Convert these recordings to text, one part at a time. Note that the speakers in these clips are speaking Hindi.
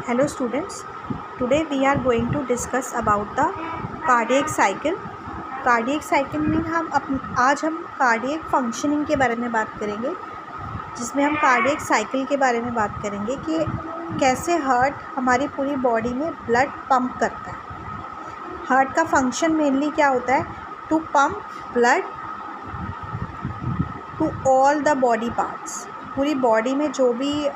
Hello students, today we are going to discuss about the cardiac cycle. Cardiac cycle में आज हम cardiac functioning के बारे में बात करेंगे, जिसमें हम cardiac cycle के बारे में बात करेंगे कि कैसे हार्ट हमारी पूरी बॉडी में ब्लड पंप करता है। हार्ट का फंक्शन मेनली क्या होता है? To pump blood to all the body parts. पूरी बॉडी में जो भी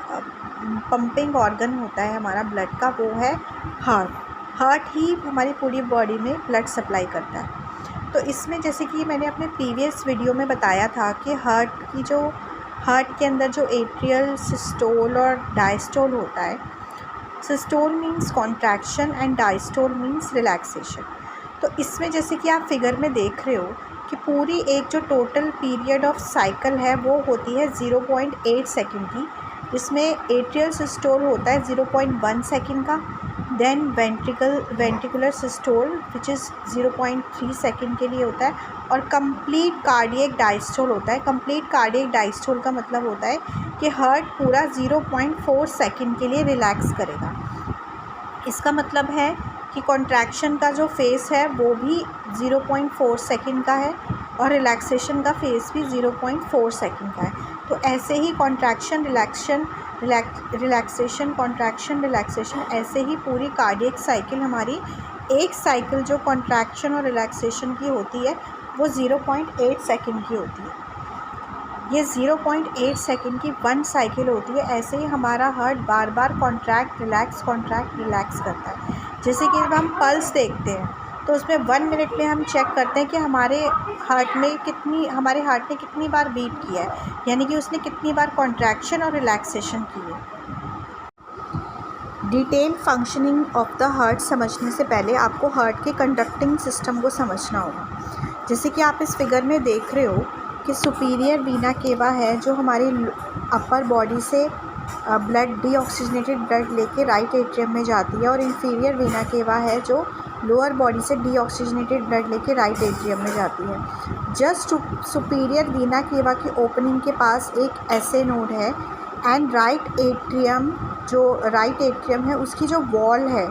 पंपिंग ऑर्गन होता है हमारा ब्लड का, वो है हार्ट ही हमारी पूरी बॉडी में ब्लड सप्लाई करता है। तो इसमें जैसे कि मैंने अपने प्रीवियस वीडियो में बताया था कि हार्ट के अंदर जो एट्रियल, सिस्टोल और डायस्टोल होता है। Systole means contraction and diastole means relaxation. तो इसमें जैसे कि आप फिगर में देख रहे हो कि पूरी एक जो टोटल पीरियड ऑफ साइकिल है वो होती है 0.8 सेकेंड की, जिसमें एट्रियल सिस्टोल होता है 0.1 सेकेंड का, then ventricular systole which is 0.3 second के लिए होता है, और कंप्लीट कार्डियक डायस्टोल होता है। कंप्लीट कार्डियक डायस्टोल का मतलब होता है कि हार्ट पूरा 0.4 सेकेंड के लिए रिलैक्स करेगा। इसका मतलब है कि कॉन्ट्रैक्शन का जो फेस है वो भी 0.4 सेकेंड का है और रिलैक्सेशन का फेस भी 0.4 सेकेंड का है। तो ऐसे ही कॉन्ट्रैक्शन रिलैक्सेशन कॉन्ट्रैक्शन रिलैक्सेशन, ऐसे ही पूरी कार्डियक साइकिल हमारी, एक साइकिल जो कॉन्ट्रैक्शन और रिलैक्सेशन की होती है वो 0.8 सेकेंड की होती है। ये 0.8 सेकेंड की वन साइकिल होती है। ऐसे ही हमारा हार्ट बार बार कॉन्ट्रैक्ट रिलैक्स करता है। जैसे कि जब हम पल्स देखते हैं तो उसमें 1 मिनट में हम चेक करते हैं कि हमारे हार्ट ने कितनी बार बीट किया है, यानी कि उसने कितनी बार कॉन्ट्रैक्शन और रिलैक्सेशन की है। Detail functioning of the heart समझने से पहले आपको हार्ट के कंडक्टिंग सिस्टम को समझना होगा। जैसे कि आप इस फिगर में देख रहे हो कि सुपीरियर वीना केवा है जो हमारी अपर बॉडी से डीऑक्सीजनेटेड ब्लड लेके राइट एट्रियम में जाती है, और इंफीरियर वीना केवा है जो लोअर बॉडी से डीऑक्सीजनेटेड ब्लड लेके राइट एट्रियम में जाती है। जस्ट सुपीरियर वीना केवा की ओपनिंग के पास एक एसे नोड है, एंड राइट एट्रियम है, उसकी जो वॉल है,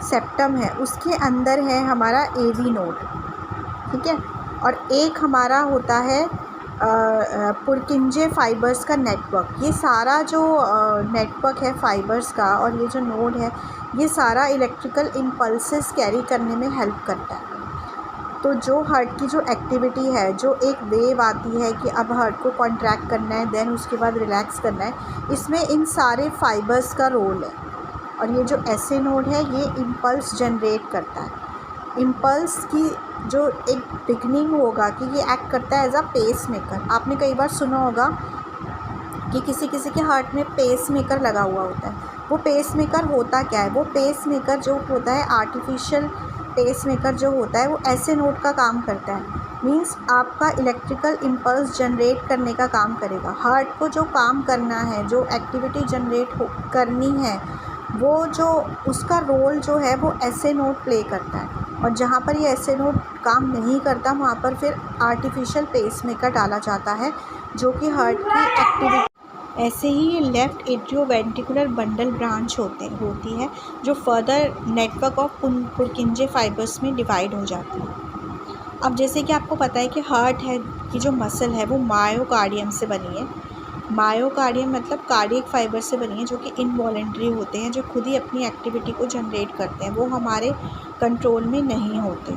सेप्टम है, उसके अंदर है हमारा एवी नोड, ठीक है। और एक हमारा होता है पुरकिंजे फाइबर्स का नेटवर्क। ये सारा जो नेटवर्क है फाइबर्स का और ये जो नोड है, ये सारा इलेक्ट्रिकल इम्पल्सेस कैरी करने में हेल्प करता है। तो जो हार्ट की जो एक्टिविटी है, जो एक वेव आती है कि अब हार्ट को कॉन्ट्रैक्ट करना है, देन उसके बाद रिलैक्स करना है, इसमें इन सारे फाइबर्स का रोल है। और ये जो एसे नोड है ये इम्पल्स जनरेट करता है। इम्पल्स की जो एक बिगनिंग होगा कि ये एक्ट करता है एज अ पेस मेकर। आपने कई बार सुना होगा कि किसी के हार्ट में पेस मेकर लगा हुआ होता है। वो पेस मेकर होता क्या है? वो पेस मेकर जो होता है, आर्टिफिशियल पेस मेकर जो होता है, वो ऐसे नोड का काम करता है। मींस आपका इलेक्ट्रिकल इम्पल्स जनरेट करने का काम करेगा। हार्ट को जो काम करना है, जो एक्टिविटी जनरेट करनी है, वो जो उसका रोल जो है वो ऐसे नोड प्ले करता है। और जहाँ पर ये ऐसे नोड काम नहीं करता, वहाँ पर फिर आर्टिफिशियल पेस मेकर डाला जाता है जो कि हार्ट की एक्टिविटी। ऐसे ही ये लेफ़्ट एट्रियोवेंट्रिकुलर बंडल ब्रांच होती है जो फर्दर नेटवर्क ऑफ पुरकिंजे फाइबर्स में डिवाइड हो जाती है। अब जैसे कि आपको पता है कि हार्ट है की जो मसल है वो मायोकार्डियम से बनी है। मायोकार्डियम मतलब कार्डियक फाइबर से बनी है, जो कि इनवॉलेंट्री होते हैं, जो खुद ही अपनी एक्टिविटी को जनरेट करते हैं, वो हमारे कंट्रोल में नहीं होते।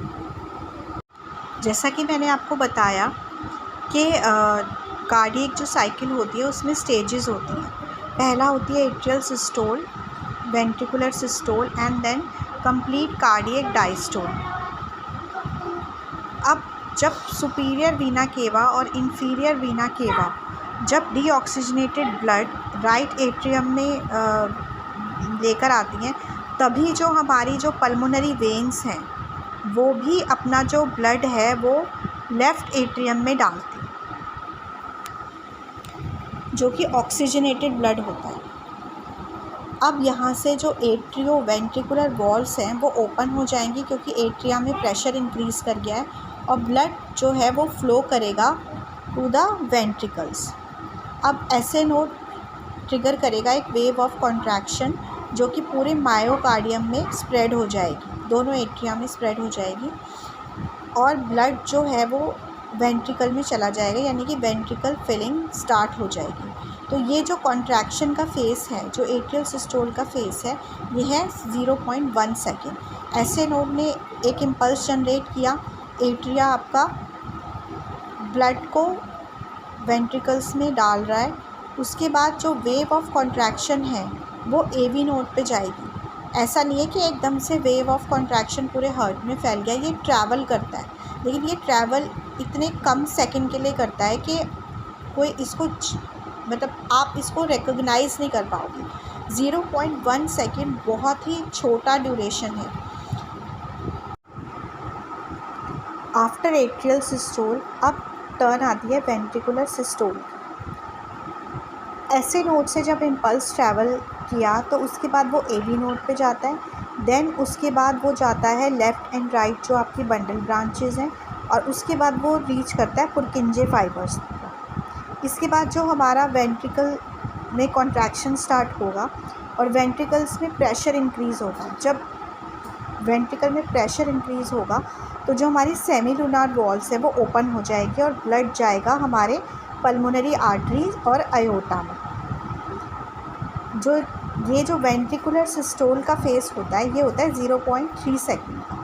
जैसा कि मैंने आपको बताया कि कार्डियक जो साइकिल होती है उसमें स्टेजेस होती हैं। पहला होती है atrial systole, ventricular systole and then complete cardiac diastole. अब जब सुपीरियर वीना केवा और इंफीरियर वीना केवा जब डीऑक्सीजनेटेड ब्लड राइट एट्रियम में लेकर आती हैं, तभी जो हमारी जो पल्मोनरी वेन्स हैं वो भी अपना जो ब्लड है वो लेफ़्ट एट्रियम में डालती हैं, जो कि ऑक्सीजनेटेड ब्लड होता है। अब यहाँ से जो एट्रियोवेंट्रिकुलर वॉल्स हैं वो ओपन हो जाएंगी, क्योंकि एट्रिया में प्रेशर इंक्रीज़ कर गया है और ब्लड जो है वो फ्लो करेगा टू द वेंट्रिकल्स। अब ऐसे नोड ट्रिगर करेगा एक वेव ऑफ कॉन्ट्रैक्शन जो कि पूरे मायोकार्डियम में स्प्रेड हो जाएगी, दोनों एट्रिया में स्प्रेड हो जाएगी, और ब्लड जो है वो वेंट्रिकल में चला जाएगा, यानी कि वेंट्रिकल फिलिंग स्टार्ट हो जाएगी। तो ये जो कॉन्ट्रैक्शन का फेस है, जो एट्रियल सिस्टोल का फेस है, ये है 0.1 सेकेंड। ऐसे नोड ने एक इम्पल्स जनरेट किया, एट्रिया आपका ब्लड को वेंट्रिकल्स में डाल रहा है। उसके बाद जो वेव ऑफ कॉन्ट्रैक्शन है वो एवी नोड पे जाएगी। ऐसा नहीं है कि एकदम से वेव ऑफ कॉन्ट्रैक्शन पूरे हार्ट में फैल गया, ये ट्रैवल करता है, लेकिन ये ट्रैवल इतने कम सेकंड के लिए करता है कि कोई इसको मतलब आप इसको रिकॉग्नाइज़ नहीं कर पाओगे। 0.1 सेकेंड बहुत ही छोटा ड्यूरेशन है। आफ्टर एट्रियल सिस्टोल अब टर्न आती है वेंट्रिकुलर सिस्टोल। ऐसे नोड से जब इम्पल्स ट्रैवल किया तो उसके बाद वो एवी नोड पे जाता है, देन उसके बाद वो जाता है लेफ़्ट एंड राइट जो आपकी बंडल ब्रांचेस हैं, और उसके बाद वो रीच करता है पुरकिंजे फाइबर्स। इसके बाद जो हमारा वेंट्रिकल में कॉन्ट्रैक्शन स्टार्ट होगा और वेंट्रिकल्स में प्रेशर इंक्रीज़ होगा। जब वेंट्रिकल में प्रेशर इंक्रीज़ होगा तो जो हमारी सेमीलुनार वॉल्स है वो ओपन हो जाएगी और ब्लड जाएगा हमारे पल्मोनरी आर्टरीज और आयोटा में। जो वेंट्रिकुलर सिस्टोल का फेस होता है ये होता है 0.3 सेकेंड का।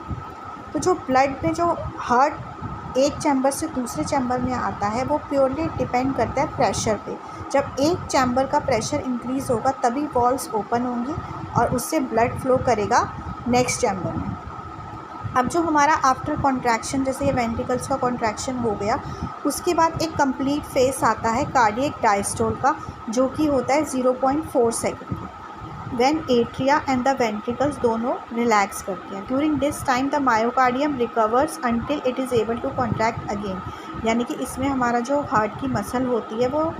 तो जो ब्लड में जो हार्ट एक चैम्बर से दूसरे चैम्बर में आता है वो प्योरली डिपेंड करता है प्रेशर पे। जब एक चैम्बर का प्रेशर इंक्रीज़ होगा तभी वॉल्स ओपन होंगी और उससे ब्लड फ्लो करेगा नेक्स्ट चैम्बर में। अब जो हमारा आफ्टर कॉन्ट्रैक्शन, जैसे ये वेंट्रिकल्स का कॉन्ट्रैक्शन हो गया, उसके बाद एक कंप्लीट फेस आता है कार्डियक डायस्टोल का, जो कि होता है 0.4 second. When atria and the ventricles दोनों रिलैक्स करते हैं। During this time the myocardium recovers until it is able to contract again, यानी कि इसमें हमारा जो हार्ट की मसल होती है वो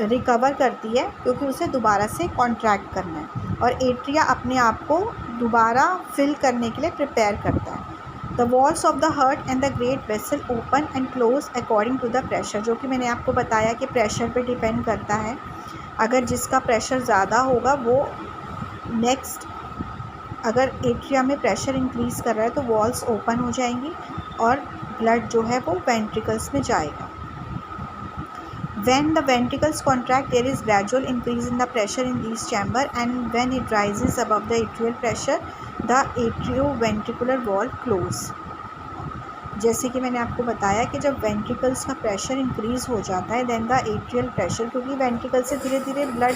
रिकवर करती है क्योंकि उसे दोबारा से कॉन्ट्रैक्ट करना है, और एट्रिया अपने आप को दोबारा फिल करने के लिए प्रिपेयर करता है। The valves of the heart and the great vessel open and close according to the pressure, जो कि मैंने आपको बताया कि प्रेशर पे डिपेंड करता है। अगर जिसका प्रेशर ज़्यादा होगा वो नेक्स्ट, अगर एट्रिया में प्रेशर इंक्रीज़ कर रहा है तो वॉल्स ओपन हो जाएंगी और ब्लड जो है वो वेंट्रिकल्स में जाएगा। When the ventricles contract, there is gradual increase in the pressure in these chamber, and when it rises above the atrial pressure, the atrioventricular wall close. जैसे कि मैंने आपको बताया कि जब वेंट्रिकल्स का प्रेशर इंक्रीज़ हो जाता है देन द एट्रियल प्रेशर, क्योंकि वेंट्रिकल से धीरे धीरे ब्लड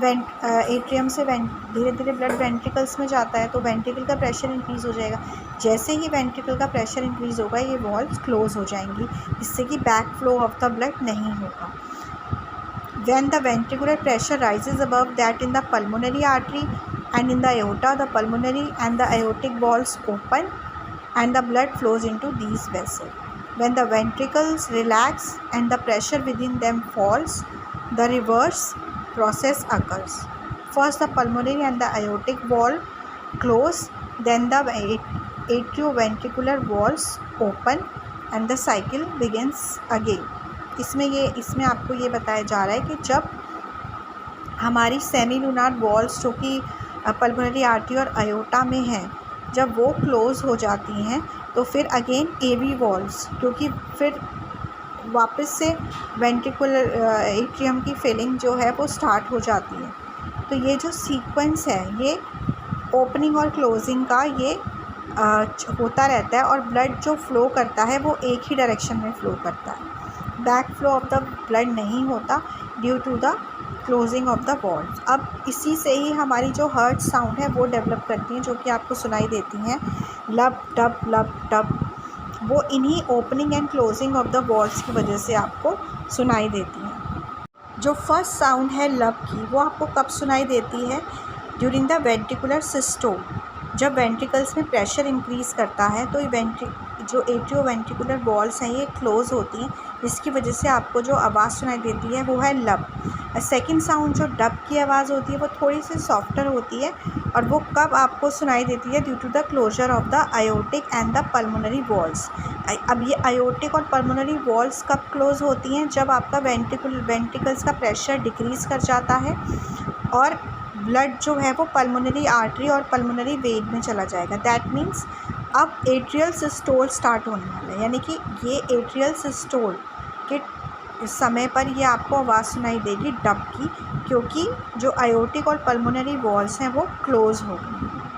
एट्रियम से धीरे धीरे ब्लड वेंट्रिकल्स में जाता है तो वेंट्रिकल का प्रेशर इंक्रीज़ हो जाएगा। जैसे ही वेंट्रिकल का प्रेशर इंक्रीज़ होगा ये वॉल्स क्लोज हो जाएंगी, जिससे कि back flow of the blood नहीं होगा। When the ventricular pressure rises above that in the pulmonary artery and in the aorta, the pulmonary and the aortic valves open and the blood flows into these vessels. When the ventricles relax and the pressure within them falls, the reverse process occurs. First the pulmonary and the aortic valve close, then the atrioventricular valves open and the cycle begins again. इसमें आपको ये बताया जा रहा है कि जब हमारी सेमीलुनार वॉल्स जो कि पल्मोनरी आर्टरी और आयोटा में हैं, जब वो क्लोज़ हो जाती हैं तो फिर अगेन एवी वॉल्स, क्योंकि फिर वापस से वेंट्रिकुलर एट्रियम की फिलिंग जो है वो स्टार्ट हो जाती है। तो ये जो सीक्वेंस है ये ओपनिंग और क्लोजिंग का ये होता रहता है, और ब्लड जो फ़्लो करता है वो एक ही डायरेक्शन में फ़्लो करता है। Back flow of the blood नहीं होता due to the closing of the valves. अब इसी से ही हमारी जो हार्ट साउंड है वो डेवलप करती हैं, जो कि आपको सुनाई देती हैं लब डब लब डब। वो इन्हीं opening and closing of the valves की वजह से आपको सुनाई देती हैं। जो फर्स्ट साउंड है लब की वो आपको कब सुनाई देती है? During the ventricular systole. जब वेंट्रिकल्स में प्रेशर इंक्रीज़ करता है तो जो एट्रियोवेंट्रिकुलर वॉल्स हैं ये क्लोज़ होती हैं, जिसकी वजह से आपको जो आवाज़ सुनाई देती है वो है लब। सेकंड साउंड जो डब की आवाज़ होती है वो थोड़ी सी सॉफ्टर होती है, और वो कब आपको सुनाई देती है? Due to the closure of the aortic and the pulmonary valves. अब ये आयोटिक और पल्मोनरी वॉल्स कब क्लोज़ होती हैं? जब आपका वेंट्रिकल्स का प्रेशर डिक्रीज़ कर जाता है और ब्लड जो है वो पल्मोनरी आर्टरी और पल्मोनरी वेन में चला जाएगा। दैट मीन्स अब एट्रियल सिस्टोल स्टार्ट होने वाला है, यानी कि ये एट्रियल सिस्टोल के समय पर ये आपको आवाज़ सुनाई देगी डब की, क्योंकि जो आयोटिक और पल्मोनरी वॉल्स हैं वो क्लोज़ हो गई।